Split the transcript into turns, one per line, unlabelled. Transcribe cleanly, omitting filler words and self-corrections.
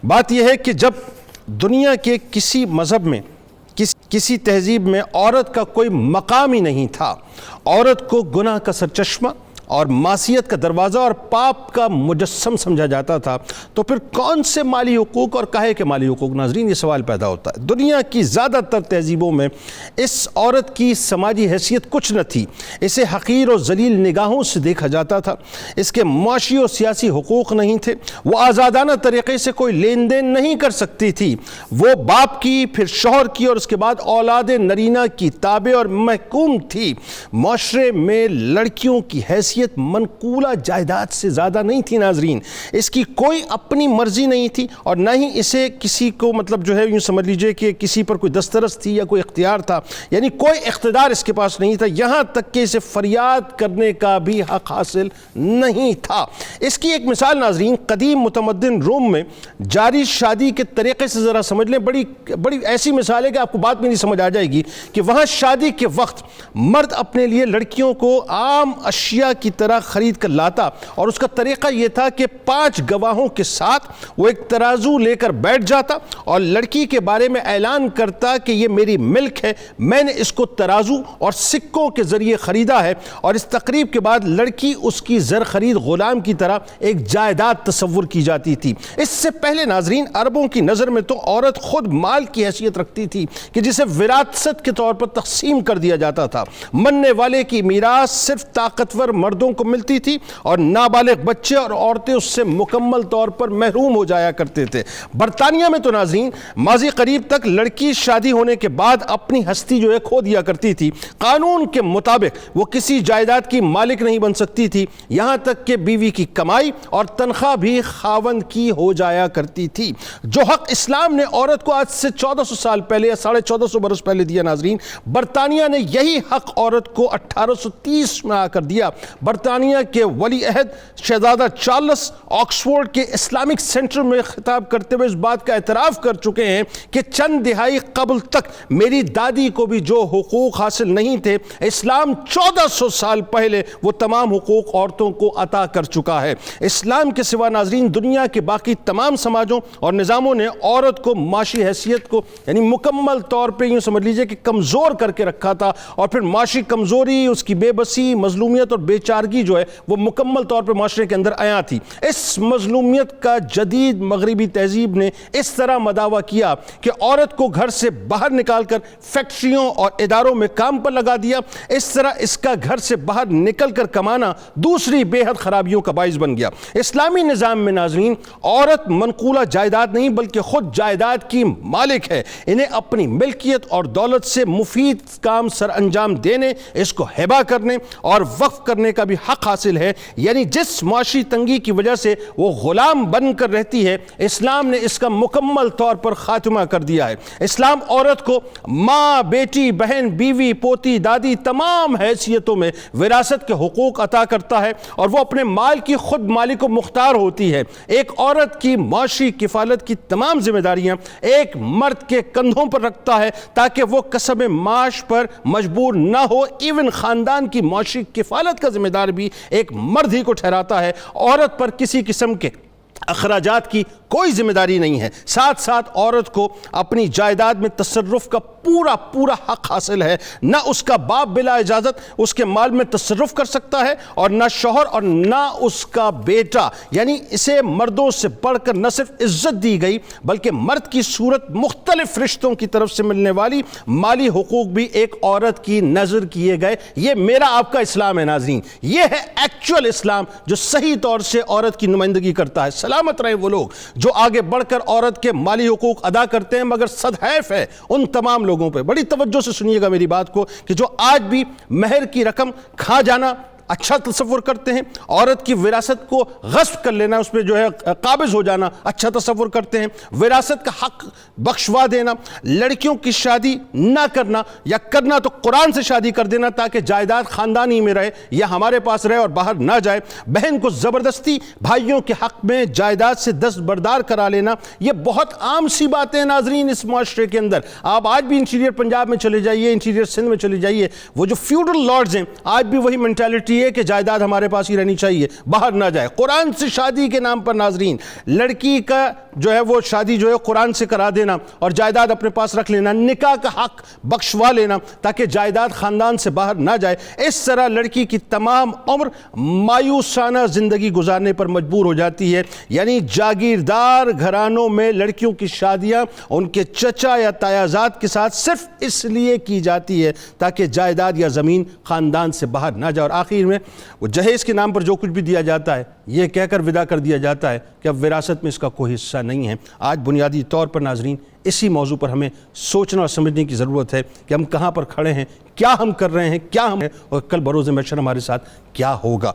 بات یہ ہے کہ جب دنیا کے کسی مذہب میں کسی تہذیب میں عورت کا کوئی مقام ہی نہیں تھا، عورت کو گناہ کا سرچشمہ اور معصیت کا دروازہ اور پاپ کا مجسم سمجھا جاتا تھا، تو پھر کون سے مالی حقوق اور کہے کے مالی حقوق؟ ناظرین، یہ سوال پیدا ہوتا ہے۔ دنیا کی زیادہ تر تہذیبوں میں اس عورت کی سماجی حیثیت کچھ نہ تھی، اسے حقیر اور ذلیل نگاہوں سے دیکھا جاتا تھا، اس کے معاشی اور سیاسی حقوق نہیں تھے، وہ آزادانہ طریقے سے کوئی لین دین نہیں کر سکتی تھی، وہ باپ کی، پھر شوہر کی اور اس کے بعد اولاد نرینہ کی تابع اور محکوم تھی۔ معاشرے میں لڑکیوں کی حیثیت منقولہ جائیداد سے زیادہ نہیں تھی ناظرین، اس کی کوئی اپنی مرضی نہیں تھی اور نہ ہی اسے کسی کو یوں سمجھ لیجئے کہ کسی پر کوئی دسترس تھی یا کوئی اختیار تھا، یعنی کوئی اقتدار اس کے پاس نہیں تھا، یہاں تک کہ اسے فریاد کرنے کا بھی حق حاصل نہیں تھا۔ اس کی ایک مثال ناظرین قدیم متمدن روم میں جاری شادی کے طریقے سے ذرا سمجھ لیں، بڑی ایسی مثال ہے کہ آپ کو بات میں نہیں سمجھ آ جائے گی کہ وہاں شادی کے وقت مرد اپنے لیے لڑکیوں کو عام اشیاء کی طرح خرید کر لاتا اور اس کا طریقہ یہ تھا کہ 5 گواہوں کے ساتھ وہ ایک ترازو لے کر بیٹھ جاتا اور لڑکی کے بارے میں اعلان کرتا کہ یہ میری ملک ہے، میں نے اس کو ترازو اور سکوں کے ذریعے خریدا ہے، اور اس تقریب کے بعد لڑکی اس کی زر خرید غلام کی طرح ایک جائیداد تصور کی جاتی تھی۔ اس سے پہلے ناظرین عربوں کی نظر میں تو عورت خود مال کی حیثیت رکھتی تھی کہ جسے وراثت کے طور پر تقسیم کر دیا جاتا تھا، مننے والے کی میراث صرف طاقتور مردوں کو ملتی تھی اور نابالغ بچے اور عورتیں اس سے مکمل طور پر محروم ہو جایا کرتے تھے۔ برطانیہ میں تو ناظرین ماضی قریب تک لڑکی شادی ہونے کے بعد اپنی ہستی کھو دیا کرتی تھی، قانون کے مطابق وہ کسی جائیداد کی مالک نہیں بن سکتی تھی، یہاں تک کہ بیوی کی کمائی اور تنخواہ بھی خاوند کی ہو جایا کرتی تھی۔ جو حق اسلام نے عورت کو آج سے 1400 سال پہلے یا 1450 برس پہلے دیا ناظرین، برطانیہ نے یہی حق عورت کو 1830 میں آ کر دیا۔ برطانیہ کے ولی عہد شہزادہ چارلس آکسفورڈ کے اسلامک سینٹر میں خطاب کرتے ہوئے اس بات کا اعتراف کر چکے ہیں کہ چند دہائی قبل تک میری دادی کو بھی جو حقوق حاصل نہیں تھے، اسلام 1400 سال پہلے وہ تمام حقوق عورتوں کو عطا کر چکا ہے۔ اسلام کے سوا ناظرین دنیا کے باقی تمام سماجوں اور نظاموں نے عورت کو معاشی حیثیت کو یعنی مکمل طور پہ یوں سمجھ لیجئے کہ کمزور کر کے رکھا تھا، اور پھر معاشی کمزوری، اس کی بے بسی، مظلومیت اور بے چارگی وہ مکمل طور پر معاشرے کے اندر عیاں تھی۔ اس مظلومیت کا جدید مغربی تہذیب نے اس طرح مداوع کیا کہ عورت کو گھر سے باہر نکال کر فیکٹریوں اور اداروں میں کام پر لگا دیا، اس طرح اس کا گھر سے باہر نکل کر کمانا دوسری بے حد خرابیوں کا باعث بن گیا۔ اسلامی نظام میں ناظرین عورت منقولہ جائیداد نہیں بلکہ خود جائیداد کی مالک ہے، انہیں اپنی ملکیت اور دولت سے مفید کام سر انجام دینے، اس کو ہبہ کرنے اور وقف کرنے کا بھی حق حاصل ہے، یعنی جس معاشی تنگی کی وجہ سے وہ غلام بن کر رہتی ہے، اسلام نے اس کا مکمل طور پر خاتمہ کر دیا ہے۔ اسلام عورت کو ماں، بیٹی، بہن، بیوی، پوتی، دادی تمام حیثیتوں میں وراثت کے حقوق عطا کرتا ہے اور وہ اپنے مال کی خود مالک و مختار ہوتی ہے۔ ایک عورت کی معاشی کفالت کی تمام ذمہ داریاں ایک مرد کے کندھوں پر رکھتا ہے تاکہ وہ کسب معاش پر مجبور نہ ہو، ایون خاندان کی معاشی کفالت کا ذمہ دار بھی ایک مرد ہی کو ٹھہراتا ہے، عورت پر کسی قسم کے اخراجات کی کوئی ذمہ داری نہیں ہے۔ ساتھ ساتھ عورت کو اپنی جائیداد میں تصرف کا پورا حق حاصل ہے، نہ اس کا باپ بلا اجازت اس کے مال میں تصرف کر سکتا ہے اور نہ شوہر اور نہ اس کا بیٹا، یعنی اسے مردوں سے بڑھ کر نہ صرف عزت دی گئی بلکہ مرد کی صورت مختلف رشتوں کی طرف سے ملنے والی مالی حقوق بھی ایک عورت کی نظر کیے گئے۔ یہ میرا آپ کا اسلام ہے ناظرین، یہ ہے ایکچول اسلام جو صحیح طور سے عورت کی نمائندگی کرتا ہے۔ سلامت رہے وہ لوگ جو آگے بڑھ کر عورت کے مالی حقوق ادا کرتے ہیں، مگر صدحیف ہے ان تمام لوگوں پہ، بڑی توجہ سے سنیے گا میری بات کو، کہ جو آج بھی مہر کی رقم کھا جانا اچھا تصور کرتے ہیں، عورت کی وراثت کو غصب کر لینا، اس پہ قابض ہو جانا اچھا تصور کرتے ہیں، وراثت کا حق بخشوا دینا، لڑکیوں کی شادی نہ کرنا یا کرنا تو قرآن سے شادی کر دینا تاکہ جائیداد خاندان ہی میں رہے یا ہمارے پاس رہے اور باہر نہ جائے، بہن کو زبردستی بھائیوں کے حق میں جائیداد سے دستبردار کرا لینا، یہ بہت عام سی باتیں ہیں ناظرین اس معاشرے کے اندر۔ آپ آج بھی انٹیریئر پنجاب میں چلے جائیے، انٹیریئر سندھ میں چلے جائیے، وہ جو فیوڈل لارڈز ہیں آج بھی وہی مینٹیلٹی چاہیے کہ جائیداد ہمارے پاس ہی رہنی چاہیے، باہر نہ جائے۔ قرآن سے شادی کے نام پر ناظرین لڑکی کا جو ہے وہ شادی جو ہے قرآن سے کرا دینا اور جائیداد اپنے پاس رکھ لینا، نکاح کا حق بخشوا لینا تاکہ جائیداد خاندان سے باہر نہ جائے، اس طرح لڑکی کی تمام عمر مایوسانہ زندگی گزارنے پر مجبور ہو جاتی ہے۔ یعنی جاگیردار گھرانوں میں لڑکیوں کی شادیاں ان کے چچا یا تایازاد کے ساتھ صرف اس لیے کی جاتی ہے تاکہ جائیداد یا زمین خاندان سے باہر نہ جائے، اور آخر میں وہ جہیز کے نام پر جو کچھ بھی دیا جاتا ہے یہ کہہ کر ودا کر دیا جاتا ہے کہ اب وراثت میں اس کا کوئی حصہ نہیں ہے۔ آج بنیادی طور پر ناظرین اسی موضوع پر ہمیں سوچنا اور سمجھنے کی ضرورت ہے کہ ہم کہاں پر کھڑے ہیں، کیا ہم کر رہے ہیں، کیا ہم ہیں، اور کل بروز محشر ہمارے ساتھ کیا ہوگا۔